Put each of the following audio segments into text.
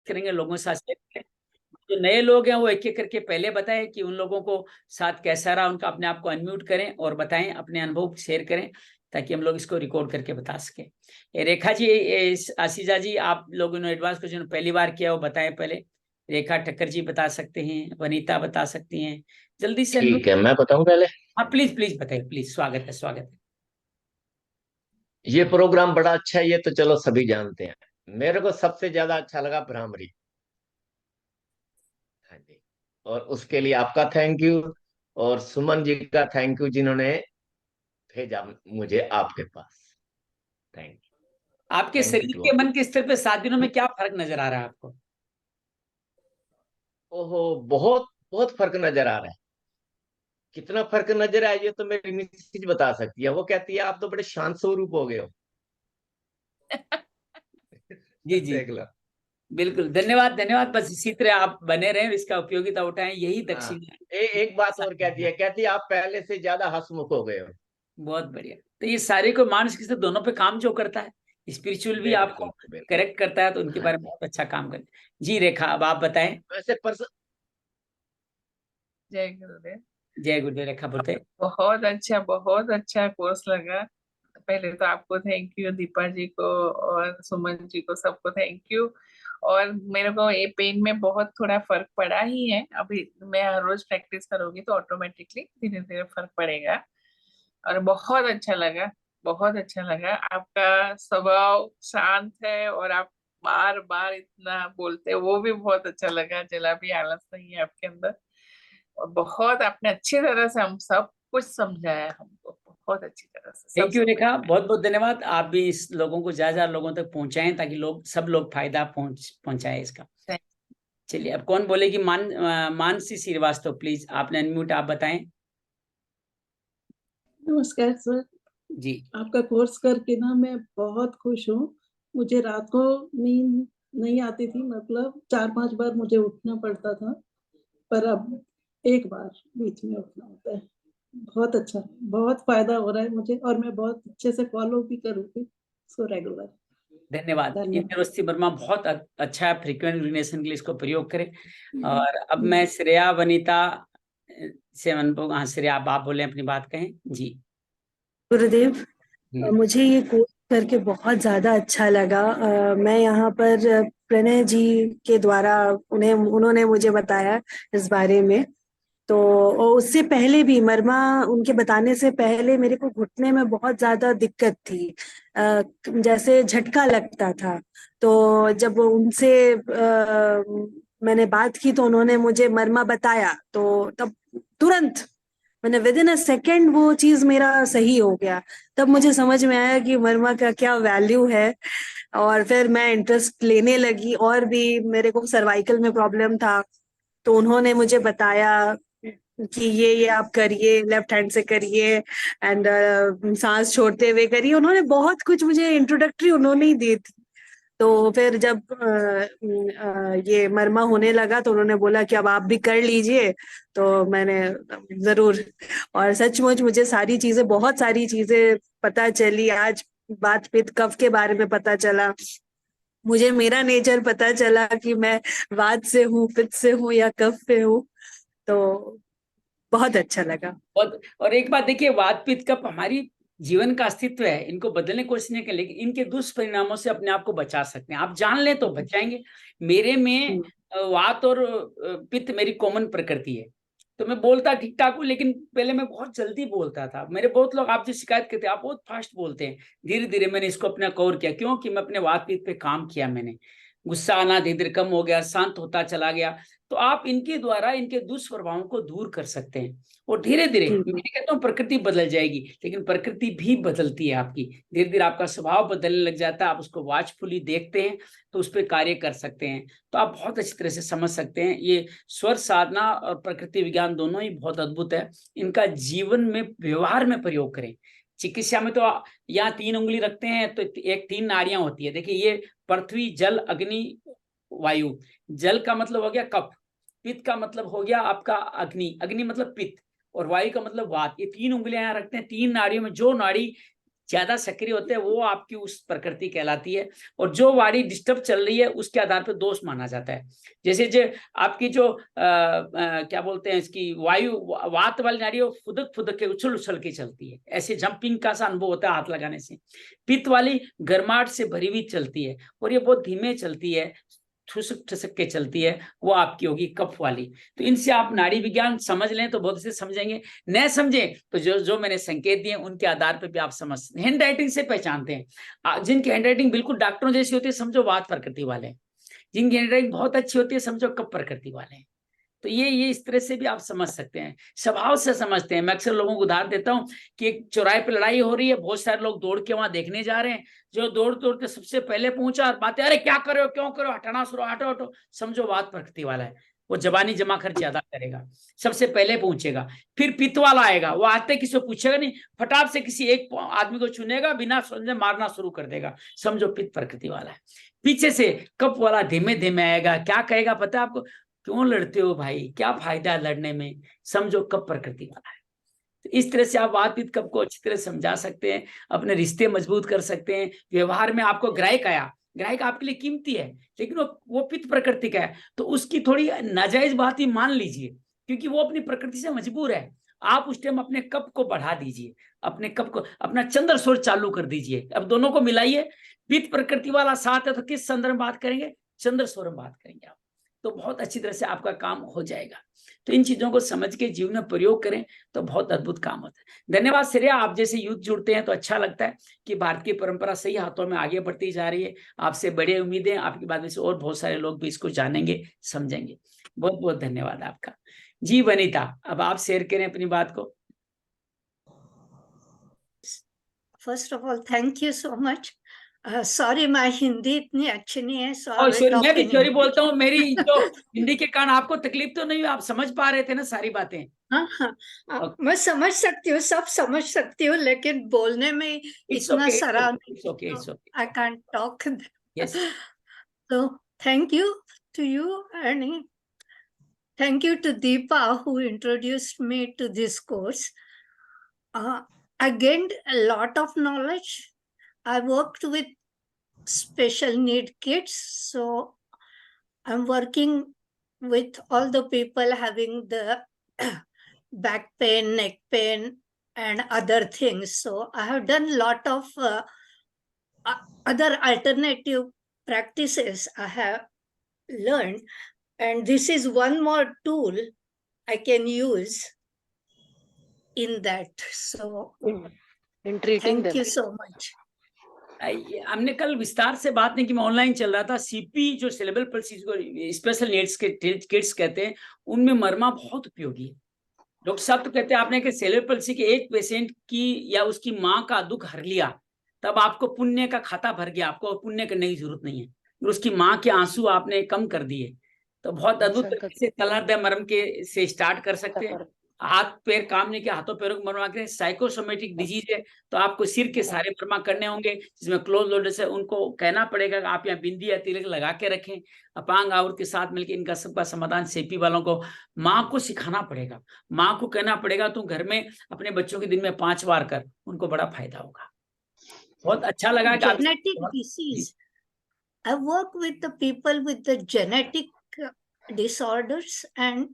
करेंगे, लोगों के साथ शेयर करें। जो नए लोग हैं वो एक एक करके पहले बताएं कि उन लोगों को साथ कैसा रहा उनका, अपने आप को अनम्यूट करें और बताएं, अपने अनुभव शेयर करें ताकि हम लोग इसको रिकॉर्ड करके बता सकें। रेखा जी, आशीजा जी, आप लोगों ने एडवांस क्वेश्चन पहली बार किया वो बताएं पहले। रेखा ठक्कर जी बता सकते हैं, वनीता बता सकती हैं, जल्दी से ठीक अनम्यूट। है, मैं बताऊं पहले। हाँ प्लीज प्लीज बताइए, प्लीज, स्वागत है स्वागत है। ये प्रोग्राम बड़ा अच्छा है, ये तो चलो सभी जानते हैं। मेरे को सबसे ज्यादा अच्छा लगा भ्रामरी। हाँ जी। और उसके लिए आपका थैंक यू, और सुमन जी का थैंक यू जिन्होंने भेजा मुझे आपके पास। थैंक आपके थैंक यू शरीर टू के ऑल। मन के स्तर पे 7 दिनों में क्या फर्क नजर आ रहा है आपको? ओहो, बहुत बहुत फर्क नजर आ रहा है। कितना फर्क नजर आया ये तो मेरी मिसेज बता सकती है। वो कहती है आप तो बड़े शांत स्वरूप हो गए हो। जी जी, देख लो। बिल्कुल, धन्यवाद धन्यवाद। बस इसी तरह आप बने रहें, इसका उपयोगिता उठाएं, यही हाँ, दक्षिण एक बात और कहती है आप पहले से ज्यादा हंसमुख हो गए हो। बहुत बढ़िया। तो ये सारे को मानसिक स्तर दोनों पे काम जो करता है, स्पिरिचुअल भी आपको बिल्कुल बिल्कुल। करेक्ट करता है, तो उनके हाँ बारे में जी। बहुत अच्छा काम करते हैं। जी रेखा, अब आप बताएं। वैसे जय गुरुदेव। जय गुरुदेव। रेखा बोलते हैं। बहुत अच्छा कोर्स लगा। पहले तो आपको थैंक यू, दीपा जी को और सुमन जी को, सबको थैंक यू। और मेरे को ये पेन में बहुत थोड़ा फर्क पड़ा ही है। अभी मैं हर रोज प्रैक्टिस करूंगी तो ऑटोमेटिकली धीरे धीरे फर्क पड़ेगा। और बहुत अच्छा लगा, बहुत अच्छा लगा। आपका स्वभाव शांत है और आप बार बार इतना बोलते हैं, वो भी बहुत अच्छा लगा। जला भी आलस नहीं है आपके अंदर। और बहुत आपने अच्छी तरह से हम सब कुछ समझाया, हमको बहुत अच्छी तरह से सब थैंक यू समझ रेखा, में बहुत बहुत धन्यवाद। आप भी इस लोगों को ज्यादा लोगों तक पहुंचाएं ताकि लोग, सब लोग फायदा पहुंचाएं इसका। आया। चलिए, अब कौन बोलेगी? मानसी श्रीवास्तव, प्लीज आपने अनम्यूट, आप बताएं। नमस्कार सर। जी। आपका कोर्स करके ना मैं बहुत खुश हूँ। मुझे रात को नींद नहीं आती थी, मतलब 4-5 बार मुझे उठना पड़ता था, पर अब एक बार बीच में उठना होता है। बहुत अच्छा, बहुत फायदा हो रहा है मुझे, और मैं बहुत अच्छे से फॉलो भी करूँगी इसको रेगुलर। धन्यवाद। धन्यवाद। यूनिवर्सिटी वर्मा बहुत अच्छा है, फ्रीक्वेंट यूरिनेशन के लिए इसको प्रयोग करें। और अब मैं श्रेया वनीता से अनुभव, हाँ श्रेया, आप बोले अपनी बात कहें जी। गुरुदेव, मुझे ये कोर्स करके बहुत ज़्यादा अच्छा लगा। मैं यहाँ पर प्रणय जी के द्वारा उन्होंने मुझे बताया इस बारे में। तो और उससे पहले भी, मरमा उनके बताने से पहले मेरे को घुटने में बहुत ज़्यादा दिक्कत थी, जैसे झटका लगता था। तो जब उनसे मैंने बात की तो उन्होंने मुझे मरमा बताया, तो तब तुरंत मैंने विद इन अ सेकेंड वो चीज मेरा सही हो गया। तब मुझे समझ में आया कि मरमा का क्या वैल्यू है। और फिर मैं इंटरेस्ट लेने लगी। और भी मेरे को सर्वाइकल में प्रॉब्लम था, तो उन्होंने मुझे बताया कि ये आप करिए, लेफ्ट हैंड से करिए, एंड सांस छोड़ते हुए करिए। उन्होंने बहुत कुछ मुझे इंट्रोडक्टरी उन्होंने ही दी थी। तो फिर जब ये मरमा होने लगा तो उन्होंने बोला कि अब आप भी कर लीजिए। तो मैंने जरूर, और सचमुच मुझे सारी चीजें, बहुत सारी चीजें पता चली। आज बात पित्त कफ के बारे में पता चला मुझे, मेरा नेचर पता चला कि मैं वात से हूँ, पित्त से हूँ या कफ पे हूँ। तो बहुत अच्छा लगा। और एक बात देखिए, वात पित्त कफ हमारी जीवन का अस्तित्व है, इनको बदलने की कोशिश नहीं करें, लेकिन इनके दुष्परिणामों से अपने आप को बचा सकते हैं। आप जान लें तो बच जाएंगे। मेरे में वात और पित्त मेरी कॉमन प्रकृति है, तो मैं बोलता ठीक ठाक हूँ, लेकिन पहले मैं बहुत जल्दी बोलता था। मेरे बहुत लोग आपसे शिकायत करते हैं आप बहुत फास्ट बोलते हैं। धीरे धीरे मैंने इसको अपना कवर किया, क्योंकि मैं अपने वात पित्त पे काम किया। मैंने गुस्सा आना धीरे धीरे कम हो गया, शांत होता चला गया। तो आप इनके द्वारा इनके दुष्प्रभावों को दूर कर सकते हैं। और धीरे धीरे, मैं कहता हूँ प्रकृति बदल जाएगी, लेकिन प्रकृति भी बदलती है आपकी। धीरे धीरे आपका स्वभाव बदलने लग जाता है, आप उसको वॉचफुली देखते हैं तो उस पर कार्य कर सकते हैं। तो आप बहुत अच्छी तरह से समझ सकते हैं। ये स्वर साधना और प्रकृति विज्ञान दोनों ही बहुत अद्भुत है। इनका जीवन में, व्यवहार में प्रयोग करें। चिकित्सा में तो यहाँ 3 उंगली रखते हैं तो एक 3 नाड़ियां होती है। देखिए, ये पृथ्वी, जल, अग्नि, वायु। जल का मतलब हो गया कफ, पित्त का मतलब हो गया आपका अग्नि, अग्नि मतलब पित्त, और वायु का मतलब वात। ये 3 उंगलियां यहाँ रखते हैं। 3 नाड़ियों में जो नाड़ी ज्यादा सक्रिय होते हैं वो आपकी उस प्रकृति कहलाती है। और जो वाणी डिस्टर्ब चल रही है उसके आधार पर दोष माना जाता है। जैसे जो आपकी जो क्या बोलते हैं इसकी वायु वात वाली नाड़ी वो फुदक फुदक के उछल उछल के चलती है, ऐसे जंपिंग का सा अनुभव होता है हाथ लगाने से। पित्त वाली गर्माहट से भरी हुई चलती है और ये बहुत धीमे चलती है, ठुसक ठुसक के चलती है, वो आपकी होगी कफ वाली। तो इनसे आप नाड़ी विज्ञान समझ लें तो बहुत अच्छे समझेंगे, न समझें तो जो जो मैंने संकेत दिए उनके आधार पर भी आप समझ, हैंड राइटिंग से पहचानते हैं। जिनकी हैंड राइटिंग बिल्कुल डॉक्टरों जैसी होती है समझो वात प्रकृति वाले हैं, जिनकी हैंड राइटिंग बहुत अच्छी होती है समझो कफ प्रकृति वाले हैं। तो ये इस तरह से भी आप समझ सकते हैं, स्वभाव से समझते हैं। मैं अक्सर लोगों को उदाहरण देता हूँ कि एक चौराहे पे लड़ाई हो रही है, बहुत सारे लोग दौड़ के वहां देखने जा रहे हैं, जो दौड़ के सबसे पहले पहुंचा और बातें, अरे क्या करो क्यों करो, हटाना शुरू, हटो हटो, समझो वात प्रकृति वाला है, वो जबानी जमा खर्च ज्यादा करेगा, सबसे पहले पहुंचेगा। फिर पित्त वाला आएगा, वो आते किसी को पूछेगा नहीं, फटाक से किसी एक आदमी को चुनेगा, बिना समझे मारना शुरू कर देगा, समझो पित्त प्रकृति वाला है। पीछे से कप वाला धीमे धीमे आएगा, क्या कहेगा पता है आपको, क्यों लड़ते हो भाई, क्या फायदा है लड़ने में, समझो कप प्रकृति वाला है। तो इस तरह से आप वात पित्त कप को अच्छी तरह समझा सकते हैं, अपने रिश्ते मजबूत कर सकते हैं। व्यवहार में आपको ग्राहक आया, ग्राहक आपके लिए कीमती है, लेकिन वो पित्त प्रकृति का है, तो उसकी थोड़ी नाजायज बात ही मान लीजिए, क्योंकि वो अपनी प्रकृति से मजबूर है। आप उस टाइम अपने कप को बढ़ा दीजिए, अपने कप को, अपना चंद्र स्वर चालू कर दीजिए। अब दोनों को मिलाइए, पित्त प्रकृति वाला साथ है तो किस संदर्भ में बात करेंगे, चंद्र स्वर में बात करेंगे आप, तो बहुत अच्छी तरह से आपका काम हो जाएगा। तो इन चीजों को समझ के जीवन में प्रयोग करें तो बहुत अद्भुत काम होता है। धन्यवाद श्रेया, आप जैसे यूथ जुड़ते हैं तो अच्छा लगता है कि भारत की परंपरा सही हाथों में आगे बढ़ती जा रही है। आपसे बड़े उम्मीदें, आपकी बात में से और बहुत सारे लोग भी इसको जानेंगे समझेंगे। बहुत बहुत धन्यवाद आपका। जी वनिता, अब आप शेयर करें अपनी बात को। First of all thank you so much. Sorry my Hindi इतनी अच्छी नहीं है, सो और सॉरी, मैं भी सॉरी बोलता हूँ, मेरी जो हिंदी के कारण आपको तकलीफ तो नहीं हुई, आप समझ पा रहे थे ना सारी बातें। हाँ, मैं समझ सकती हूँ, सब समझ सकती हूँ, लेकिन बोलने में इतना सारा I can't talk. So thank you to you, and thank you to Deepa who introduced me to this course. I gained a lot of knowledge. I worked with special need kids, so I'm working with all the people having the back pain, neck pain, and other things. So I have done a lot of other alternative practices I have learned, and this is one more tool I can use in that. So in treating thank them. you so much. हमने कल विस्तार से बात नहीं की, मैं online चल रहा था। सीपी जो सेरेब्रल पल्सी को स्पेशल नीड्स के किड्स कहते हैं, उनमें मरमा बहुत उपयोगी है। डॉक्टर साहब तो कहते हैं आपने कि सेरेब्रल पल्सी के एक पेशेंट की या उसकी माँ का दुख हर लिया, तब आपको पुण्य का खाता भर गया, आपको पुण्य करने की जरूरत नहीं है, उसकी माँ के आंसू आपने कम कर दिए। तो बहुत अद्भुत तरीके से तलहृदय मर्म के से स्टार्ट कर सकते हैं। हाथ पैर काम नहीं किया, हाथों पैरों को मरवा के, साइकोसोमेटिक डिजीज है तो आपको सिर के सारे मरमा करने होंगे, जिसमें क्लोज लोडर्स है, उनको कहना पड़ेगा कि आप यहाँ बिंदी या तिलक लगा के रखें। अपांग आवर के साथ मिलकर इनका सबका समाधान सेपी वालों को, माँ को सिखाना पड़ेगा, माँ को कहना पड़ेगा तू घर में अपने बच्चों के दिन में 5 बार कर, उनको बड़ा फायदा होगा। बहुत अच्छा लगा। Genetic disease. I work with the people with the genetic disorders, and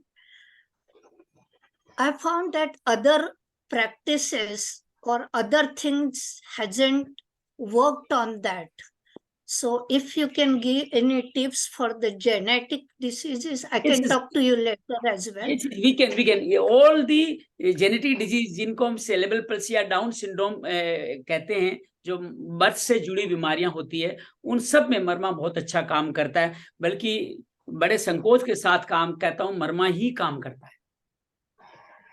I found that other practices or other things hasn't worked on that. So if you can give any tips for the genetic diseases, I can talk to you later as well. We can. All the genetic disease जिनको हम cerebral palsy या down syndrome कहते हैं, जो birth से जुड़ी बीमारियां होती है, उन सब में मरमा बहुत अच्छा काम करता है। बल्कि बड़े संकोच के साथ काम कहता हूँ, मरमा ही काम करता है,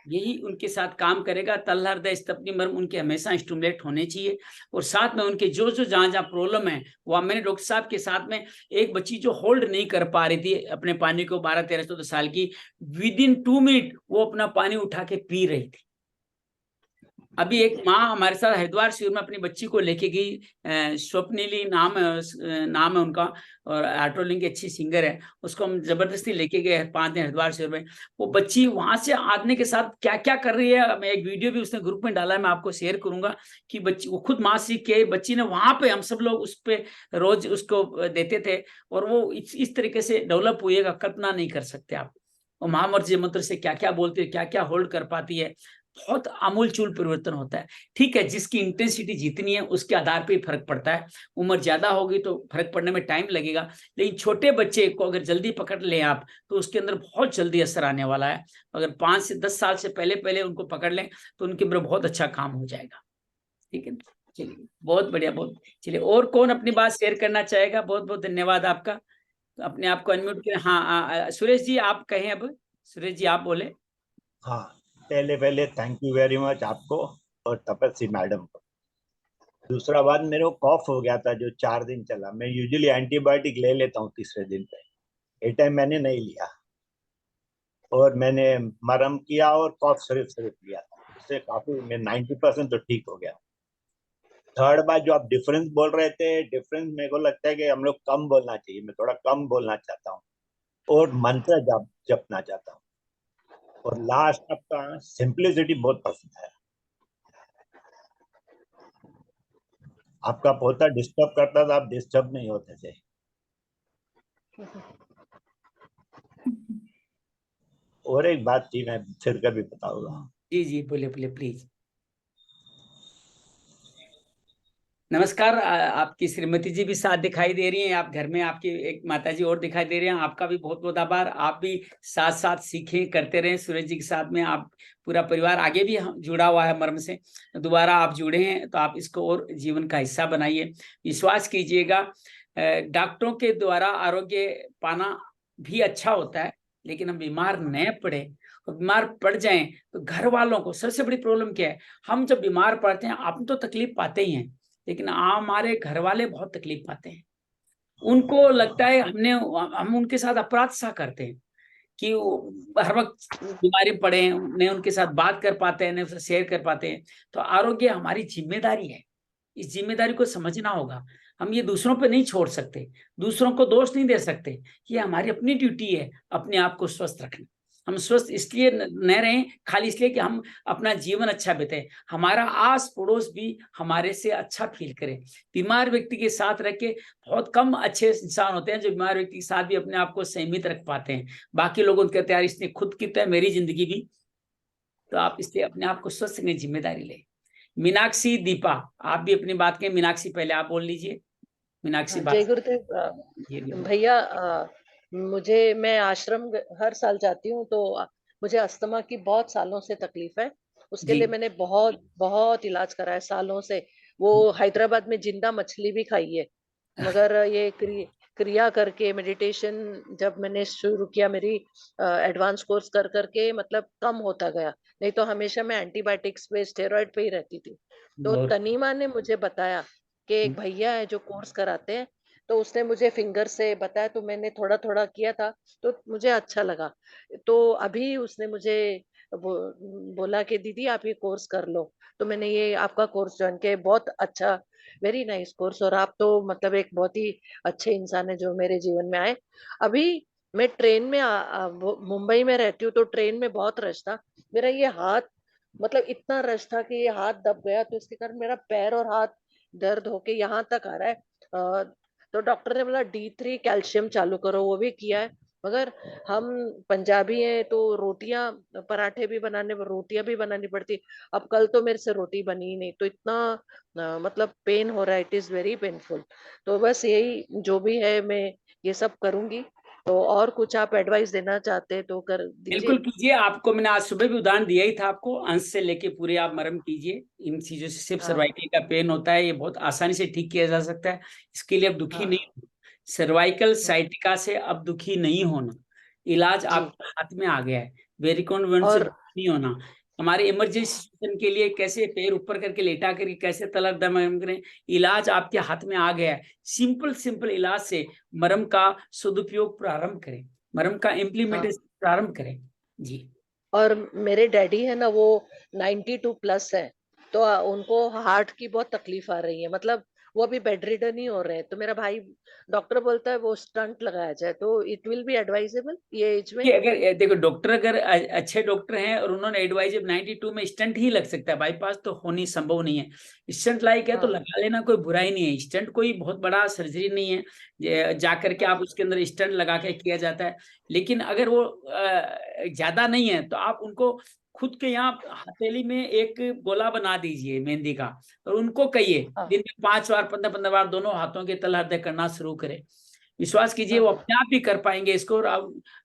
यही उनके साथ काम करेगा। तलहृदय स्तपनी मर्म उनके हमेशा स्टिमुलेट होने चाहिए, और साथ में उनके जो जो जहाँ जहाँ प्रॉब्लम है, वो मैंने डॉक्टर साहब के साथ में एक बच्ची जो होल्ड नहीं कर पा रही थी अपने पानी को, 12-13-14 साल की, विद इन 2 मिनट वो अपना पानी उठा के पी रही थी। अभी एक माँ हमारे साथ हरिद्वार शिविर में अपनी बच्ची को लेके गई, स्वप्निली नाम है उनका, और ऑटोलिंग की अच्छी सिंगर है। उसको हम जबरदस्ती लेके गए 5 दिन हरिद्वार शिविर में। वो बच्ची वहां से आने के साथ क्या क्या कर रही है, मैं एक वीडियो भी उसने ग्रुप में डाला है, मैं आपको शेयर करूंगा कि बच्ची वो खुद माँ सीख के बच्ची ने वहां पे, हम सब लोग उस पे रोज उसको देते थे, और वो इस तरीके से डेवलप हुई है, कल्पना नहीं कर सकते आप। और महामर्जी मंत्र से क्या क्या बोलते हैं, क्या क्या होल्ड कर पाती है, बहुत आमूलचूल परिवर्तन होता है। ठीक है, जिसकी इंटेंसिटी जितनी है उसके आधार पे ही फर्क पड़ता है। उम्र ज्यादा होगी तो फर्क पड़ने में टाइम लगेगा, लेकिन छोटे बच्चे को अगर जल्दी पकड़ लें आप तो उसके अंदर बहुत जल्दी असर आने वाला है। अगर 5 से 10 साल से पहले पहले उनको पकड़ लें तो उनके ऊपर बहुत अच्छा काम हो जाएगा। ठीक है, चलिए बहुत बढ़िया, बहुत। चलिए, और कौन अपनी बात शेयर करना चाहेगा? बहुत बहुत धन्यवाद आपका। तो अपने आप को अनम्यूट करें। हाँ, सुरेश जी आप कहें अब। सुरेश जी आप बोले। हाँ, पहले थैंक यू वेरी मच आपको और तपस्वी मैडम को। दूसरा बात, मेरे को कॉफ हो गया था जो 4 दिन चला। मैं यूजुअली एंटीबायोटिक ले लेता हूँ तीसरे दिन पे, ये टाइम मैंने नहीं लिया और मैंने मरहम किया और कॉफ सिर्फ लिया था, उससे काफी मैं 90% तो ठीक हो गया। थर्ड बात, जो आप डिफरेंस बोल रहे थे, डिफरेंस मेरे को लगता है कि हम लोग कम बोलना चाहिए। मैं थोड़ा कम बोलना चाहता हूँ और मंत्र जपना चाहता हूँ। और लास्ट आपका सिंप्लिसिटी बहुत पसंद है। आपका पोता डिस्टर्ब करता था, आप डिस्टर्ब नहीं होते थे। और एक बात थी, मैं फिर कभी बताऊंगा। जी जी, बोले बोले प्लीज। नमस्कार, आपकी श्रीमती जी भी साथ दिखाई दे रही हैं, आप घर में आपकी एक माता जी और दिखाई दे रहे हैं। आपका भी बहुत बहुत आभार। आप भी साथ साथ सीखें, करते रहें सूरज जी के साथ में। आप पूरा परिवार आगे भी जुड़ा हुआ है मर्म से, दोबारा आप जुड़े हैं तो आप इसको और जीवन का हिस्सा बनाइए। विश्वास कीजिएगा, डॉक्टरों के द्वारा आरोग्य पाना भी अच्छा होता है, लेकिन हम बीमार न पड़े, और बीमार पड़ जाएं तो घर वालों को सबसे बड़ी प्रॉब्लम क्या है, हम जब बीमार पड़ते हैं आप तो तकलीफ पाते ही हैं, लेकिन हमारे घर वाले बहुत तकलीफ पाते हैं। उनको लगता है हम उनके साथ अपराध सा करते हैं कि हर वक्त बीमारी पड़े हैं, न उनके साथ बात कर पाते हैं, न उनसे शेयर कर पाते हैं। तो आरोग्य हमारी जिम्मेदारी है, इस जिम्मेदारी को समझना होगा। हम ये दूसरों पे नहीं छोड़ सकते, दूसरों को दोष नहीं दे सकते। ये हमारी अपनी ड्यूटी है, अपने आप को स्वस्थ रखना। हम स्वस्थ इसलिए न रहें खाली इसलिए कि हम अपना जीवन अच्छा बिताए, हमारा आस पड़ोस भी हमारे से अच्छा फील करे। बीमार व्यक्ति के साथ रह के बहुत कम अच्छे इंसान होते हैं जो बीमार व्यक्ति के साथ भी अपने आप को संयमित रख पाते हैं। बाकी लोगों के तैयार इसने खुद की तय मेरी जिंदगी भी, तो आप इसलिए अपने आप को स्वस्थ रखने की जिम्मेदारी ले। मीनाक्षी दीपा आप भी अपनी बात कहें। मीनाक्षी पहले आप बोल लीजिए। मीनाक्षी बात। जय गुरुदेव भैया, मैं आश्रम हर साल जाती हूँ, तो मुझे अस्थमा की बहुत सालों से तकलीफ है। उसके लिए मैंने बहुत बहुत इलाज करा है सालों से। वो हैदराबाद में जिंदा मछली भी खाई है, मगर ये क्रिया करके मेडिटेशन जब मैंने शुरू किया, मेरी एडवांस कोर्स कर करके मतलब कम होता गया। नहीं तो हमेशा मैं एंटीबायोटिक्स पे, स्टेरॉइड पे ही रहती थी। तो तनीमा ने मुझे बताया कि एक भैया है जो कोर्स कराते हैं, तो उसने मुझे फिंगर से बताया, तो मैंने थोड़ा थोड़ा किया था, तो मुझे अच्छा लगा। तो अभी उसने मुझे बोला कि दीदी आप ये कोर्स कर लो, तो मैंने ये आपका कोर्स ज्वाइन किया। बहुत अच्छा, वेरी नाइस कोर्स। और आप तो मतलब एक बहुत ही अच्छे इंसान है जो मेरे जीवन में आए। अभी मैं ट्रेन में मुंबई में रहती हूँ, तो ट्रेन में बहुत रश था। मेरा ये हाथ, मतलब इतना रश था कि ये हाथ दब गया, तो इसके कारण मेरा पैर और हाथ दर्द होके यहाँ तक आ रहा है। तो डॉक्टर ने बोला D3 कैल्शियम चालू करो, वो भी किया है। मगर हम पंजाबी हैं तो रोटियां, पराठे भी रोटियां भी बनानी पड़ती। अब कल तो मेरे से रोटी बनी ही नहीं, तो इतना मतलब पेन हो रहा है, इट इज वेरी पेनफुल। तो बस यही जो भी है, मैं ये सब करूंगी। तो और कुछ आप एडवाइस देना चाहते हैं तो कर दीजिए। बिल्कुल कीजिए। आपको मैंने आज सुबह भी उदाहरण दिया ही था, आपको अंश से लेके पूरे आप मरम कीजिए। इन चीजों से सिर्फ सर्वाइकल का पेन होता है, ये बहुत आसानी से ठीक किया जा सकता है। इसके लिए अब दुखी नहीं होना, सर्वाइकल साइटिका से अब दुखी नहीं होना। इलाज आपके हाथ में आ गया है। वेरिकोन वेन से नहीं होना। हमारे इमरजेंसी सिचुएशन के लिए कैसे पैर ऊपर करके लेटा करके कैसे तलक दम करें, इलाज आपके हाथ में आ गया है। सिंपल सिंपल इलाज से मरम का सदुपयोग प्रारंभ करें, मरम का इम्प्लीमेंटेशन प्रारंभ करें जी। और मेरे डैडी है ना, वो 92 प्लस है, तो उनको हार्ट की बहुत तकलीफ आ रही है, मतलब वो अभी बेड रिडन ही हो रहे हैं। तो मेरा भाई, डॉक्टर बोलता है वो स्टंट लगाया जाए, तो इट विल बी एडवाइजेबल ये एज में? कि अगर देखो डॉक्टर अगर अच्छे डॉक्टर हैं और उन्होंने एडवाइज 92 में स्टंट ही लग सकता है, बाईपास तो होनी संभव नहीं है। स्टंट लाइक है तो लगा लेना, कोई बुराई नहीं है। स्टंट कोई बहुत बड़ा सर्जरी नहीं है जाकर के आप उसके अंदर स्टंट लगा के किया जाता है। लेकिन अगर वो ज्यादा नहीं है तो आप उनको खुद के यहाँ हथेली में एक गोला बना दीजिए मेहंदी का, और उनको कहिए दिन में 5 बार 15-15 बार दोनों हाथों के तल हृदय करना शुरू करें। विश्वास कीजिए वो अपने आप भी कर पाएंगे इसको, और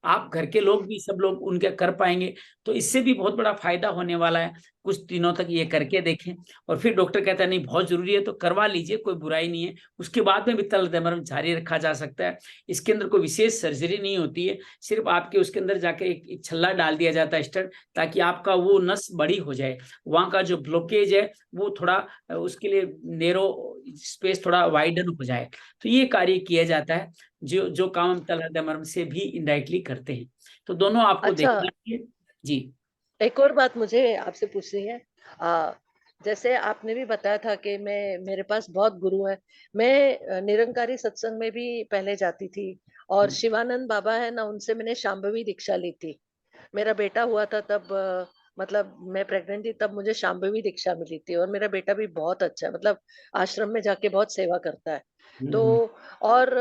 आप घर के लोग भी सब लोग उनके कर पाएंगे। तो इससे भी बहुत बड़ा फायदा होने वाला है। कुछ दिनों तक ये करके देखें, और फिर डॉक्टर कहता है नहीं बहुत जरूरी है तो करवा लीजिए, कोई बुराई नहीं है। उसके बाद में भी तल हृदय मर्म जारी रखा जा सकता है। इसके अंदर कोई विशेष सर्जरी नहीं होती है, सिर्फ आपके उसके अंदर जाके एक छल्ला डाल दिया जाता है स्टड, ताकि आपका वो नस बड़ी हो जाए, वहां का जो ब्लॉकेज है वो थोड़ा उसके लिए नेरो स्पेस थोड़ा वाइडन हो जाए। तो ये कार्य किया जाता है, जो काम हम तल हृदय मर्म से भी इनडायरेक्टली करते हैं। तो दोनों आपको देखना चाहिए जी। एक और बात मुझे आपसे पूछनी है। जैसे आपने भी बताया था कि मेरे पास बहुत गुरु है। मैं निरंकारी सत्संग में भी पहले जाती थी, और शिवानंद बाबा है ना, उनसे मैंने शांभवी दीक्षा ली थी। मेरा बेटा हुआ था तब, मतलब मैं प्रेग्नेंट थी तब मुझे शांभवी दीक्षा मिली थी। और मेरा बेटा भी बहुत अच्छा है, मतलब आश्रम में जाके बहुत सेवा करता है। तो और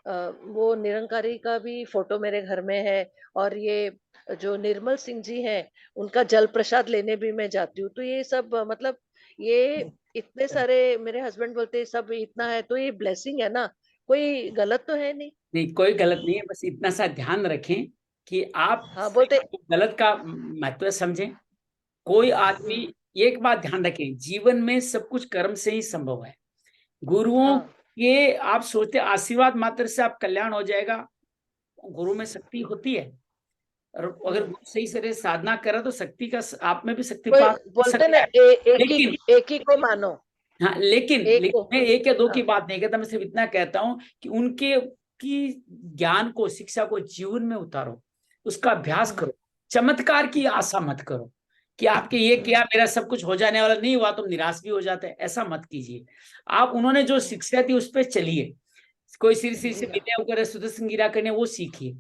वो निरंकारी का भी फोटो मेरे घर में है। और ये जो निर्मल सिंह जी हैं, उनका जल प्रसाद लेने भी मैं जाती हूँ। तो ये सब मतलब ये इतने सारे, मेरे हस्बैंड बोलते हैं सब इतना है तो ये ब्लेसिंग है ना, कोई गलत तो है नहीं? नहीं, कोई गलत नहीं है। बस इतना सा ध्यान रखें कि आप बोलते गलत का महत्व समझें। कोई आदमी, एक बात ध्यान रखें, जीवन में सब कुछ कर्म से ही संभव है। गुरुओं के आप सोचते आशीर्वाद मात्र से आप कल्याण हो जाएगा, गुरु में शक्ति होती है। और अगर गुरु सही से साधना करे तो शक्ति का आप में भी शक्तिपात बोलते ना, लेकिन एक ही को मानो। हाँ, लेकिन मैं एक या दो की बात नहीं कहता, मैं सिर्फ इतना कहता हूँ कि उनके की ज्ञान को, शिक्षा को जीवन में उतारो, उसका अभ्यास करो। चमत्कार की आशा मत करो कि आपके ये किया मेरा सब कुछ हो जाने वाला, नहीं हुआ तुम निराश भी हो जाते हैं, ऐसा मत कीजिए। आप उन्होंने जो शिक्षा थी उस पर चलिए। कोई सिर सिर से विद्या करे, सुदर्शन गिरा करने, वो सीखिए।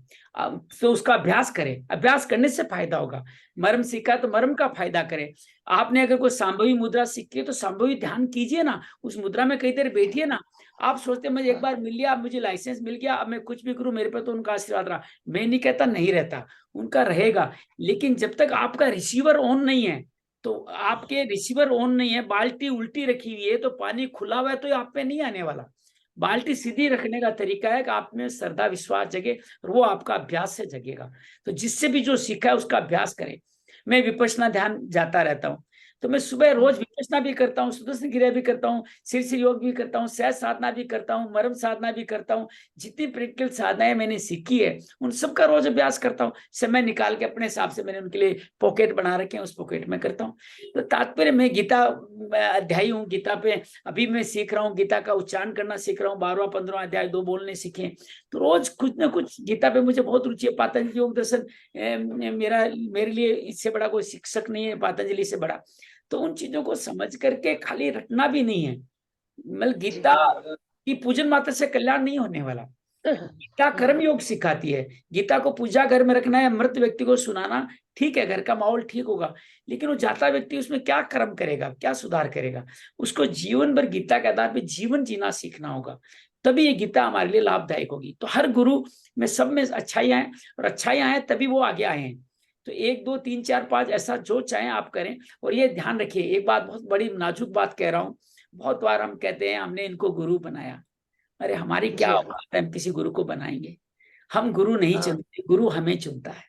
तो उसका अभ्यास करें, अभ्यास करने से फायदा होगा। मर्म सीखा तो मर्म का फायदा करें। आपने अगर कोई संभवी मुद्रा सीखी है तो संभवी ध्यान कीजिए ना, उस मुद्रा में कई देर बैठिए ना। आप सोचते मुझे एक बार मिल लिया, अब मुझे लाइसेंस मिल गया, अब मैं कुछ भी करूं मेरे पे तो उनका आशीर्वाद रहा। मैं नहीं कहता नहीं रहता, उनका रहेगा। लेकिन जब तक आपका रिसीवर ऑन नहीं है, तो आपके रिसीवर ऑन नहीं है, बाल्टी उल्टी रखी हुई है तो पानी खुला हुआ है तो आप पे नहीं आने वाला। बाल्टी सीधी रखने का तरीका है कि आप में श्रद्धा विश्वास जगे, और वो आपका अभ्यास से जगेगा। तो जिससे भी जो सीखा है उसका अभ्यास करें। मैं विपश्यना ध्यान जाता रहता हूँ, तो मैं सुबह रोज विपश्यना भी करता हूँ, सुदर्शन क्रिया भी करता हूँ, सिर योग भी करता हूँ, सहज साधना भी करता हूँ, मर्म साधना भी करता हूँ। जितनी प्रैक्टिकल साधनाएं मैंने सीखी है उन सबका रोज अभ्यास करता हूँ। समय निकाल के अपने हिसाब से मैंने उनके लिए पॉकेट बना रखे हैं, उस पॉकेट में करता हूँ। तो तात्पर्य, मैं गीता अध्यायी हूँ, गीता पे अभी मैं सीख रहा हूँ, गीता का उच्चारण करना सीख रहा हूँ, 12वां 15वां अध्याय 2 बोलने सीखे। तो रोज कुछ ना कुछ गीता पे मुझे बहुत रुचि है। पतंजलि योग दर्शन मेरे लिए इससे बड़ा कोई शिक्षक नहीं है, पतंजलि से बड़ा। तो उन चीजों को समझ करके खाली रटना भी नहीं है। मतलब गीता की पूजन मात्र से कल्याण नहीं होने वाला। गीता कर्म योग सिखाती है। गीता को पूजा घर में रखना है, मृत व्यक्ति को सुनाना, ठीक है, घर का माहौल ठीक होगा। लेकिन वो जाता व्यक्ति उसमें क्या कर्म करेगा, क्या सुधार करेगा? उसको जीवन भर गीता के आधार पर जीवन जीना सीखना होगा, तभी ये गीता हमारे लिए लाभदायक होगी। तो हर गुरु में सब में अच्छाइयां हैं, और अच्छाइयां हैं तभी वो आगे आए हैं। तो 1 2 3 4 5 ऐसा जो चाहे आप करें। और ये ध्यान रखिए, एक बात बहुत बड़ी नाजुक बात कह रहा हूँ। बहुत बार हम कहते हैं हमने इनको गुरु बनाया। अरे हमारी क्या औकात है, हम किसी गुरु को बनाएंगे? हम गुरु नहीं चुनते, गुरु हमें चुनता है।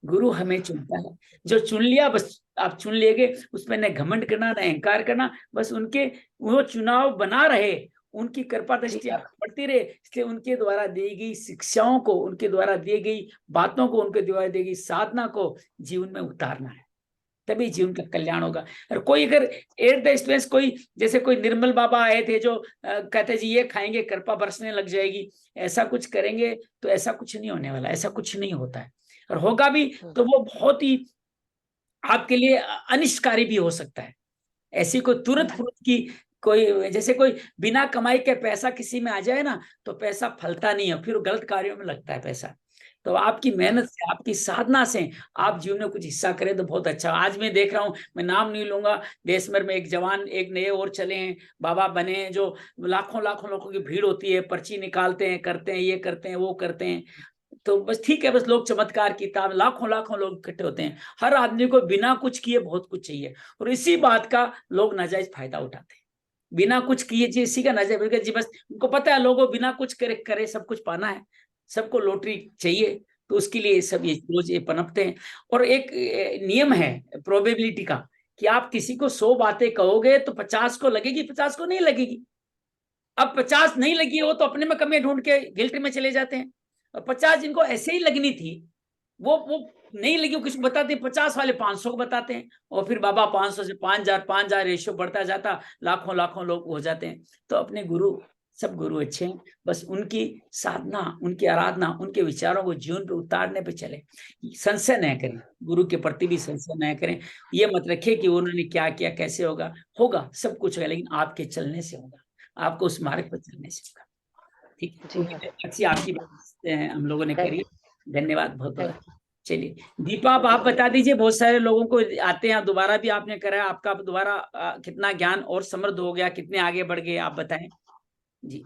गुरु हमें चुनता है, जो चुन लिया बस आप चुन लेंगे, उसमें न घमंड करना न अहंकार करना, बस उनके वो चुनाव बना रहे, उनकी कृपा दृष्टि बढ़ती रहे। इसलिए उनके द्वारा दी गई शिक्षाओं को, उनके द्वारा दी गई बातों को, उनके द्वारा दी गई साधना को जीवन में उतारना है, तभी जीवन का कल्याण होगा। और कोई अगर एट द एक्सपेंस, कोई जैसे कोई निर्मल बाबा आए थे जो कहते जी ये खाएंगे कृपा बरसने लग जाएगी, ऐसा कुछ करेंगे तो ऐसा कुछ नहीं होने वाला, ऐसा कुछ नहीं होता है। और होगा भी तो वो बहुत ही आपके लिए अनिष्टकारी भी हो सकता है। ऐसी कोई तुरंत फुर्त की कोई, जैसे कोई बिना कमाई के पैसा किसी में आ जाए ना, तो पैसा फलता नहीं है, फिर गलत कार्यों में लगता है पैसा। तो आपकी मेहनत से, आपकी साधना से आप जीवन में कुछ हिस्सा करें तो बहुत अच्छा। आज मैं देख रहा हूँ, मैं नाम नहीं लूंगा, देश भर में एक जवान, एक नए और चले हैं, बाबा बने हैं, जो लाखों लाखों लोगों की भीड़ होती है, पर्ची निकालते हैं, करते हैं, ये करते हैं, वो करते हैं। तो बस ठीक है, बस लोग चमत्कार की ताब, लाखों लाखों लोग इकट्ठे होते हैं। हर आदमी को बिना कुछ किए बहुत कुछ चाहिए, और इसी बात का लोग नाजायज फायदा उठाते हैं। बिना कुछ किए जी, इसी का नाजायज जी, बस उनको पता है लोगों बिना कुछ करे सब कुछ पाना है, सबको लॉटरी चाहिए, तो उसके लिए सब ये रोज ये पनपते हैं। और एक नियम है प्रोबेबिलिटी का, कि आप किसी को 100 बातें कहोगे तो 50 को लगेगी, 50 को नहीं लगेगी। अब 50 नहीं लगी हो तो अपने में कमी ढूंढ के गिल्ट में चले जाते हैं, और 50 जिनको ऐसे ही लगनी थी वो नहीं लगी, वो किसको बताते हैं, 50 वाले 500 को बताते हैं, और फिर बाबा 500 से 5000 रेशियो बढ़ता जाता, लाखों लाखों लोग हो जाते हैं। तो अपने गुरु, सब गुरु अच्छे हैं, बस उनकी साधना, उनकी आराधना, उनके विचारों को जीवन पे उतारने पे चले, संशय न करें, गुरु के प्रति भी संशय न करें। ये मत रखिए कि उन्होंने क्या किया, कैसे होगा, होगा सब कुछ होगा, लेकिन आपके चलने से होगा, आपको उस मार्ग पर चलने से होगा। ठीक है, अच्छी आपकी बात हम लोगों ने करी, धन्यवाद बहुत बहुत। चलिए दीपा, आप बता दीजिए, बहुत सारे लोगों को आते हैं, दोबारा भी आपने करा, आपका दोबारा कितना ज्ञान और समृद्ध हो गया, कितने आगे बढ़ गए, आप बताएं जी।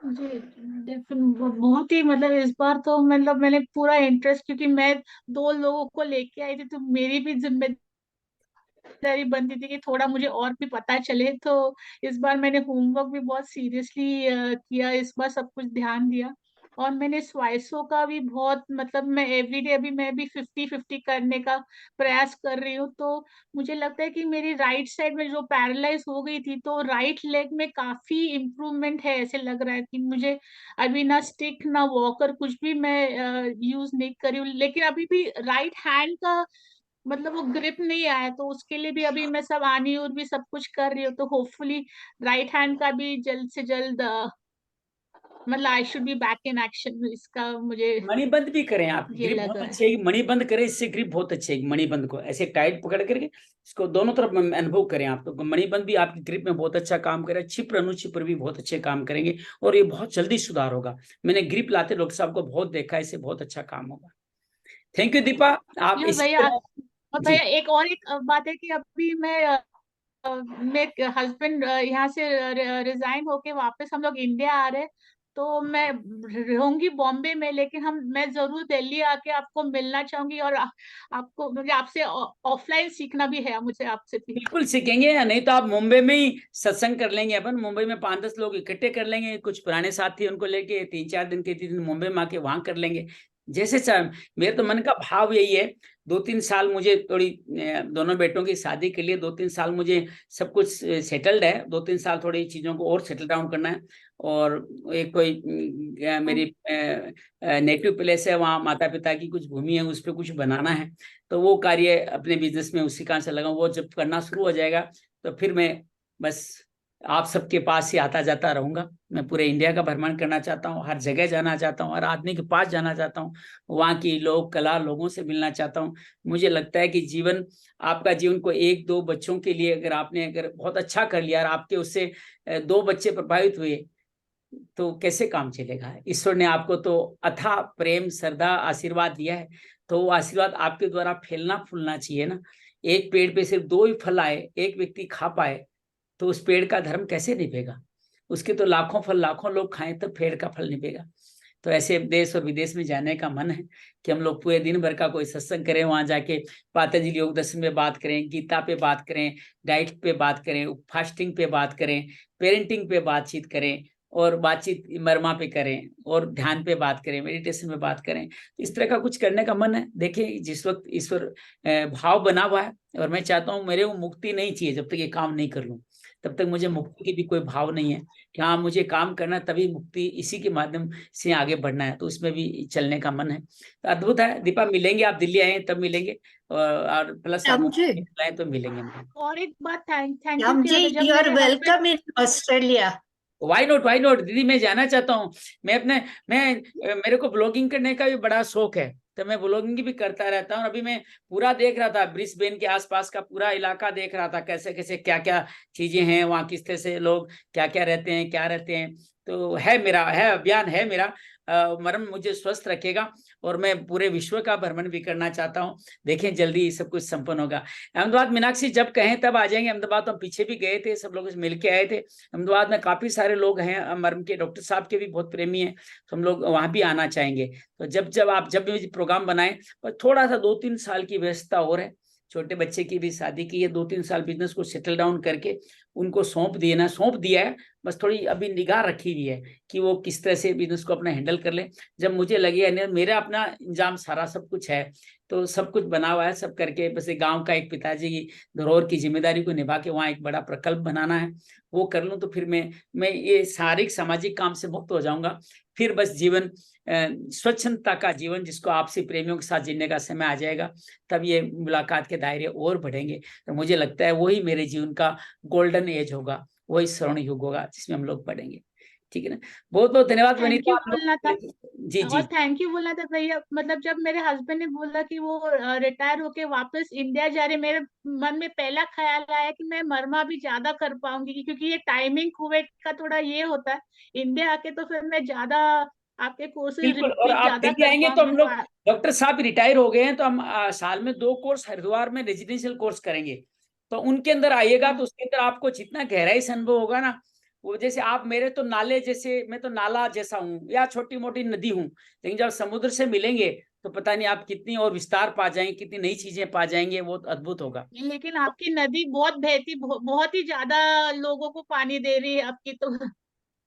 बहुत ही मतलब इस बार तो मतलब मैंने पूरा इंटरेस्ट, क्योंकि मैं 2 लोगों को लेके आई थी, तो मेरी भी जिम्मेदारी बनती थी कि थोड़ा मुझे और भी पता चले। तो इस बार मैंने होमवर्क भी बहुत सीरियसली किया, इस बार सब कुछ ध्यान दिया, और मैंने स्वाइसो का भी बहुत, मतलब मैं एवरीडे अभी मैं भी 50-50 करने का प्रयास कर रही हूँ। तो मुझे लगता है कि मेरी राइट साइड में जो पैरालाइज हो गई थी, तो राइट लेग में काफी इम्प्रूवमेंट है। ऐसे लग रहा है कि मुझे अभी ना स्टिक ना वॉकर कुछ भी मैं यूज नहीं करी हूँ, लेकिन अभी भी राइट हैंड का मतलब वो ग्रिप नहीं आया, तो उसके लिए भी अभी मैं सब आनी और भी सब कुछ कर रही हूँ। तो होपफुली राइट हैंड का भी जल्द से जल्द मतलब I should be back in action, इसका मुझे मणिबंध भी करें आप, ये ग्रिप लग बहुत रहा है। अच्छी है, मणिबंध करें, इससे ग्रिप बहुत अच्छी है। मणिबंध को ऐसे टाइट पकड़ करके इसको दोनों तरफ अनुभव करें आप, तो मणिबंध भी आपकी ग्रिप में बहुत अच्छा काम करे, छिप्र अनुछिप्र भी बहुत अच्छे काम करेंगे, और ये बहुत जल्दी सुधार होगा। मैंने ग्रिप लाते डॉक्टर साहब को बहुत देखा है, इससे बहुत अच्छा काम होगा। थैंक यू दीपा, आप इसी भैया, तरह और भैया एक बात है कि अभी मेरे हस्बैंड यहाँ से रिजाइन होके वापस हम लोग इंडिया आ रहे हैं, तो मैं रहूंगी बॉम्बे में, लेकिन मैं जरूर दिल्ली आके आपको मिलना चाहूंगी, और आपको मुझे आपसे ऑफलाइन सीखना भी है मुझे आपसे भी। बिल्कुल सीखेंगे, या नहीं तो आप मुंबई में ही सत्संग कर लेंगे, अपन मुंबई में 5-10 लोग इकट्ठे कर लेंगे, कुछ पुराने साथी उनको लेके 3-4 दिन के 3 दिन मुंबई में आके वहां कर लेंगे, जैसे चाहे। मेरे तो मन का भाव यही है, 2-3 साल मुझे थोड़ी दोनों बेटों की शादी के लिए 2-3 साल मुझे सब कुछ सेटल्ड है, 2-3 साल थोड़ी चीजों को और सेटल डाउन करना है। और एक कोई मेरी नेटिव प्लेस है, वहाँ माता पिता की कुछ भूमि है, उस पर कुछ बनाना है, तो वो कार्य अपने बिजनेस में उसी कारण से लगा, वो जब करना शुरू हो जाएगा तो फिर मैं बस आप सबके पास ही आता जाता रहूंगा। मैं पूरे इंडिया का भ्रमण करना चाहता हूँ, हर जगह जाना चाहता हूँ, हर आदमी के पास जाना चाहता हूँ, वहाँ की लोग कला लोगों से मिलना चाहता हूँ। मुझे लगता है कि जीवन, आपका जीवन को 1-2 बच्चों के लिए अगर बहुत अच्छा कर लिया और आपके उससे 2 बच्चे प्रभावित हुए, तो कैसे काम चलेगा। ईश्वर ने आपको तो अथाह प्रेम श्रद्धा आशीर्वाद दिया है, तो वो आशीर्वाद आपके द्वारा फैलना फूलना चाहिए ना। एक पेड़ पे सिर्फ 2 ही फल आए, एक व्यक्ति खा पाए, तो उस पेड़ का धर्म कैसे निभेगा। उसके तो लाखों फल लाखों लोग खाएं तब पेड़ का फल निभेगा। तो ऐसे देश और विदेश में जाने का मन है कि हम लोग पूरे दिन भर का कोई सत्संग करें, वहां जाके पातंजलि योग दर्शन पे बात करें, गीता पे बात करें, डाइट पे बात करें, फास्टिंग पे बात करें, पेरेंटिंग पे बातचीत करें, और बातचीत मरमा पे करें, और ध्यान पे बात करें, मेडिटेशन पे बात करें। इस तरह का कुछ करने का मन है। देखिए जिस वक्त ईश्वर भाव बना हुआ है, और मैं चाहता हूँ मेरे को मुक्ति नहीं चाहिए, जब तक ये काम नहीं कर लूँ तब तक मुझे मुक्ति की भी कोई भाव नहीं है कि हाँ मुझे काम करना तभी मुक्ति, इसी के माध्यम से आगे बढ़ना है, तो उसमें भी चलने का मन है। तो अद्भुत है दीपा, मिलेंगे, आप दिल्ली आए तब मिलेंगे, और प्लस आप आए तो मिलेंगे। और एक बात, thank you, you are welcome in Australia. Why not दीदी, मैं जाना चाहता हूँ। मेरे को ब्लॉगिंग करने का भी बड़ा शौक है, तो मैं ब्लॉगिंग भी करता रहता हूँ। अभी मैं पूरा देख रहा था, ब्रिस्बेन के आसपास का पूरा इलाका देख रहा था, कैसे कैसे क्या क्या चीजें हैं वहाँ, किस तरह से लोग क्या क्या रहते हैं, क्या रहते हैं। तो है अभियान है मेरा। मरम मुझे स्वस्थ रखेगा और मैं पूरे विश्व का भ्रमण भी करना चाहता हूँ। देखें जल्दी सब कुछ संपन्न होगा। अहमदाबाद मीनाक्षी जब कहें तब आ जाएंगे। अहमदाबाद तो हम पीछे भी गए थे, सब लोग मिल के आए थे। अहमदाबाद में काफी सारे लोग हैं, मरम के डॉक्टर साहब के भी बहुत प्रेमी हैं, तो हम लोग वहां भी आना चाहेंगे। तो जब भी प्रोग्राम बनाए, पर थोड़ा सा 2-3 साल की व्यवस्था और है। छोटे बच्चे की भी शादी की है, 2-3 साल बिजनेस को सेटल डाउन करके उनको सौंप दिया है। बस थोड़ी अभी निगाह रखी हुई है कि वो किस तरह से बिजनेस को अपना हैंडल कर ले। जब मुझे लगे मेरा अपना इंजाम सारा सब कुछ है, तो सब कुछ बना हुआ है, सब करके बस गांव का एक पिताजी की धरोहर की जिम्मेदारी को निभा के वहाँ एक बड़ा प्रकल्प बनाना है, वो कर लूँ तो फिर मैं ये शारीरिक सामाजिक काम से मुक्त हो जाऊंगा। फिर बस जीवन स्वच्छता का जीवन, जिसको आपसी प्रेमियों के साथ जीने का समय आ जाएगा, तब ये मुलाकात के दायरे और बढ़ेंगे। तो मुझे लगता है वही मेरे जीवन का गोल्डन एज होगा, वही स्वर्ण युग होगा जिसमें हम लोग पढ़ेंगे। ठीक है ना। बहुत बहुत धन्यवाद वनीता। बोलना था जी और थैंक यू बोलना था भैया। मतलब जब मेरे हस्बैंड ने बोला कि वो रिटायर होके वापस इंडिया जा रहे, मेरे मन में पहला ख्याल आया कि मैं मरमा भी ज्यादा कर पाऊंगी, क्योंकि ये टाइमिंग कुवैत का थोड़ा ये होता है। इंडिया आके तो फिर मैं ज्यादा आपके कोर्सेज बिल्कुल। और रिपीट आप ज्यादा दिल्ली कर आएंगे तो हम पाऊंगी। लोग, डॉक्टर साहब रिटायर हो गए हैं, तो हम साल में 2 कोर्स हरिद्वार में रेजिडेंशियल कोर्स करेंगे। तो उनके अंदर आइएगा तो उसके अंदर आपको जितना गहराई से अनुभव होगा ना, वो जैसे आप मेरे तो नाले जैसे, मैं तो नाला जैसा हूँ या छोटी मोटी नदी हूँ, लेकिन जब समुद्र से मिलेंगे तो पता नहीं आप कितनी और विस्तार पा जाएंगे, कितनी नई चीजें पा जाएंगे, वो अद्भुत होगा। लेकिन आपकी नदी बहुत बहती, बहुत ही ज्यादा लोगों को पानी दे रही है आपकी तो।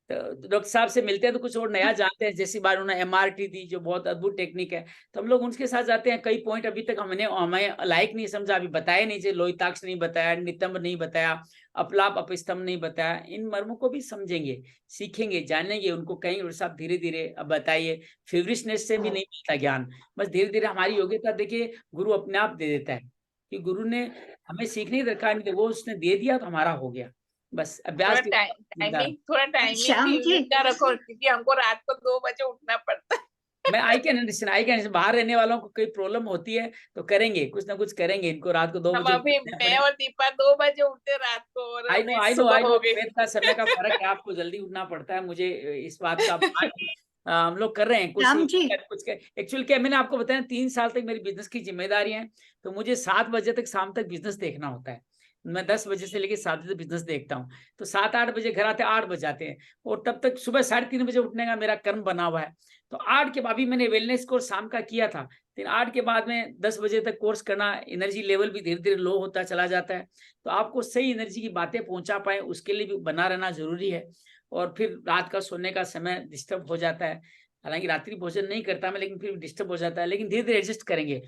तो डॉक्टर साहब से मिलते हैं तो कुछ और नया जानते हैं। जैसी बार उन्होंने MRT दी, जो बहुत अद्भुत टेक्निक है, तो हम लोग उनके साथ जाते हैं। कई पॉइंट अभी तक हमें लायक नहीं समझा, अभी बताया नहीं, जैसे लोहिताक्ष नहीं बताया, नितंब नहीं बताया, अपलाप अपस्तंभ नहीं बताया। इन मर्मों को भी समझेंगे, सीखेंगे, जानेंगे, उनको कहेंगे डॉक्टर साहब धीरे धीरे अब बताइए। फेवरिशनेस से भी नहीं मिलता ज्ञान, बस धीरे धीरे हमारी योग्यता देखिए गुरु अपने आप दे देता है, कि गुरु ने हमें सीखने रखा है, वो उसने दे दिया तो हमारा हो गया। बस अभ्यास थोड़ा टाइमिंग भी उनका रखो, क्योंकि हमको रात को 2 बजे उठना पड़ता है। मैं आई कैन अंडरस्टैंड बाहर रहने वालों को कोई प्रॉब्लम होती है तो करेंगे, कुछ ना कुछ करेंगे। इनको रात को 2 बजे अभी मैं और दीपा 2 बजे उठते रात को, और आई नो सुबह हो गई। का समय का फर्क है, आपको जल्दी उठना पड़ता है, मुझे इस बात का हम लोग कर रहे हैं कुछ एक्चुअली क्या मैंने आपको बताया, 3 साल तक मेरी बिजनेस की जिम्मेदारी है, तो मुझे 7 बजे तक शाम तक बिजनेस देखना होता है। मैं 10 बजे से लेकर 7 बजे बिजनेस देखता हूँ, तो 7-8 बजे घर आते 8 बज जाते हैं, और तब तक सुबह 3:30 बजे उठने का मेरा कर्म बना हुआ है। तो 8 के बाद, अभी मैंने वेलनेस कोर्स शाम का किया था, लेकिन 8 के बाद में 10 बजे तक कोर्स करना, एनर्जी लेवल भी धीरे धीरे लो होता चला जाता है। तो आपको सही एनर्जी की बातें पहुंचा पाए, उसके लिए भी बना रहना जरूरी है। और फिर रात का सोने का समय डिस्टर्ब हो जाता है, हालांकि रात्रि भोजन नहीं करता मैं, लेकिन फिर डिस्टर्ब हो जाता है, लेकिन धीरे धीरे एडजस्ट करेंगे।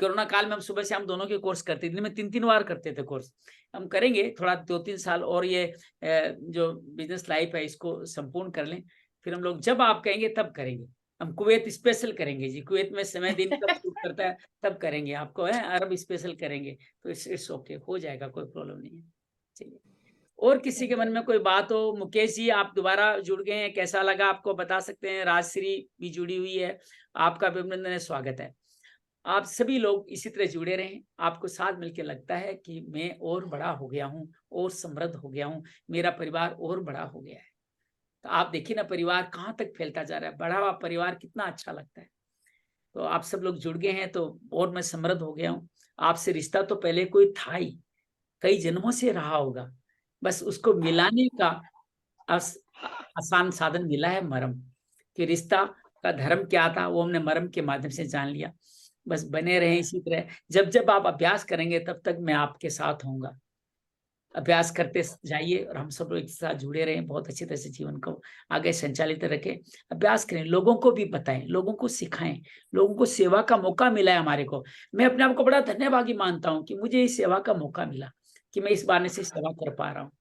कोरोना काल में हम सुबह से हम दोनों के कोर्स करते, दिन में 3-3 बार करते थे कोर्स। हम करेंगे थोड़ा 2-3 साल और, ये जो बिजनेस लाइफ है इसको संपूर्ण कर लें, फिर हम लोग जब आप कहेंगे तब करेंगे। हम कुवैत स्पेशल करेंगे जी, कुवैत में समय दिन कब सूट करता है तब करेंगे, आपको है अरब स्पेशल करेंगे, तो इट्स ओके, हो जाएगा, कोई प्रॉब्लम नहीं है। चलिए, और किसी के मन में कोई बात हो। मुकेश जी आप दोबारा जुड़ गए हैं, कैसा लगा आपको बता सकते हैं। राजश्री भी जुड़ी हुई है, आपका भी अभिनंदन, स्वागत है। आप सभी लोग इसी तरह जुड़े रहें, आपको साथ मिलकर लगता है कि मैं और बड़ा हो गया हूँ, और समृद्ध हो गया हूँ, मेरा परिवार और बड़ा हो गया है। तो आप देखिए ना, परिवार कहाँ तक फैलता जा रहा है, बढ़ा हुआ परिवार कितना अच्छा लगता है। तो आप सब लोग जुड़ गए हैं, तो और मैं समृद्ध हो गया हूँ। आपसे रिश्ता तो पहले कोई था ही, कई जन्मों से रहा होगा, बस उसको मिलाने का आसान साधन मिला है मरम। कि रिश्ता का धर्म क्या था वो हमने मरम के माध्यम से जान लिया। बस बने रहें इसी तरह, जब जब आप अभ्यास करेंगे तब तक मैं आपके साथ होऊंगा। अभ्यास करते जाइए, और हम सब लोग एक साथ जुड़े रहें, बहुत अच्छी तरह से जीवन को आगे संचालित रखें। अभ्यास करें, लोगों को भी बताएं, लोगों को सिखाएं, लोगों को सेवा का मौका मिला है हमारे को। मैं अपने आप को बड़ा धन्यवादी मानता हूँ कि मुझे इस सेवा का मौका मिला, कि मैं इस बहाने से सेवा कर पा रहा हूँ।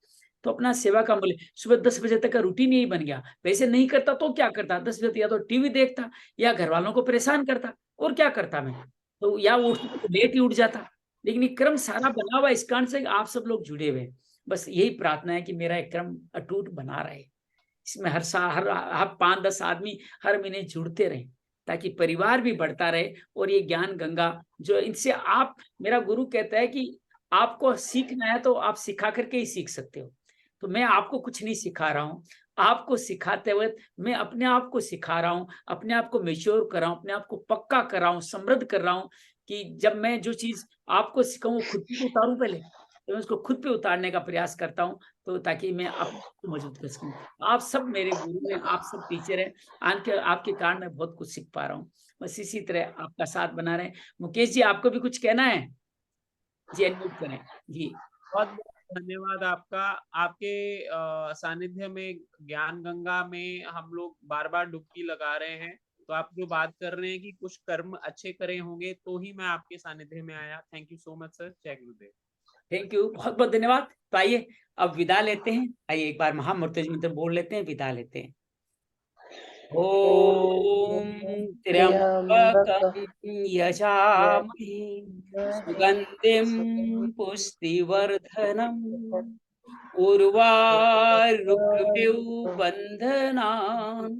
तो अपना सेवा का मूल्य, सुबह 10 बजे तक का रूटीन यही बन गया। वैसे नहीं करता तो क्या करता, 10 बजे या तो टीवी देखता, या घर वालों को परेशान करता, और क्या करता मैं, तो या लेट ही उठ जाता। लेकिन ये क्रम सारा बना हुआ इस कारण से आप सब लोग जुड़े हुए। बस यही प्रार्थना है कि मेरा एक क्रम अटूट बना रहे, इसमें हर 5-10 आदमी हर महीने जुड़ते रहें, ताकि परिवार भी बढ़ता रहे। और ये ज्ञान गंगा जो इनसे आप, मेरा गुरु कहता है कि आपको सीखना है तो आप सिखा करके ही सीख सकते हो। तो मैं आपको कुछ नहीं सिखा रहा हूँ, आपको सिखाते वक्त मैं अपने आप को सिखा रहा हूँ, अपने आप को मैच्योर कर रहा हूँ, अपने आप को पक्का कर रहा हूँ, समृद्ध कर रहा हूँ कि जब मैं जो चीज आपको सिखाऊं खुद पे उतारूं पहले, तो मैं उसको खुद पे उतारने का प्रयास करता हूँ, तो ताकि मैं अपने को मजबूत कर सकूं। आप सब मेरे गुरु हैं, आप सब टीचर हैं, आपके कारण मैं बहुत कुछ सीख पा रहा हूँ। बस इसी तरह आपका साथ बना रहे। मुकेश जी, आपको भी कुछ कहना है? जी अनम्यूट करें जी। बहुत बहुत धन्यवाद आपका। आपके सानिध्य में ज्ञान गंगा में हम लोग बार बार डुबकी लगा रहे हैं। तो आप जो बात कर रहे हैं कि कुछ कर्म अच्छे करे होंगे तो ही मैं आपके सानिध्य में आया। Thank you so much sir. जय गुरुदेव। थैंक यू, बहुत बहुत धन्यवाद। तो आइए अब विदा लेते हैं। आइए एक बार महामृत्युंजय मंत्र बोल लेते हैं, विदा लेते हैं। ओम त्र्यंबकं यजामहे सुगंधिं पुष्टिवर्धनम् उर्वारुकमिव बन्धनान्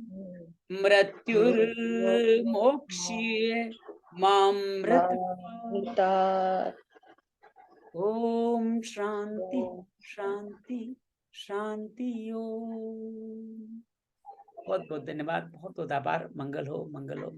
मृत्युर्मोक्षीय मामृतात्। ओम शांति शांति शांति। ओम। बहुत बहुत धन्यवाद, बहुत बहुत आभार। मंगल हो, मंगल हो।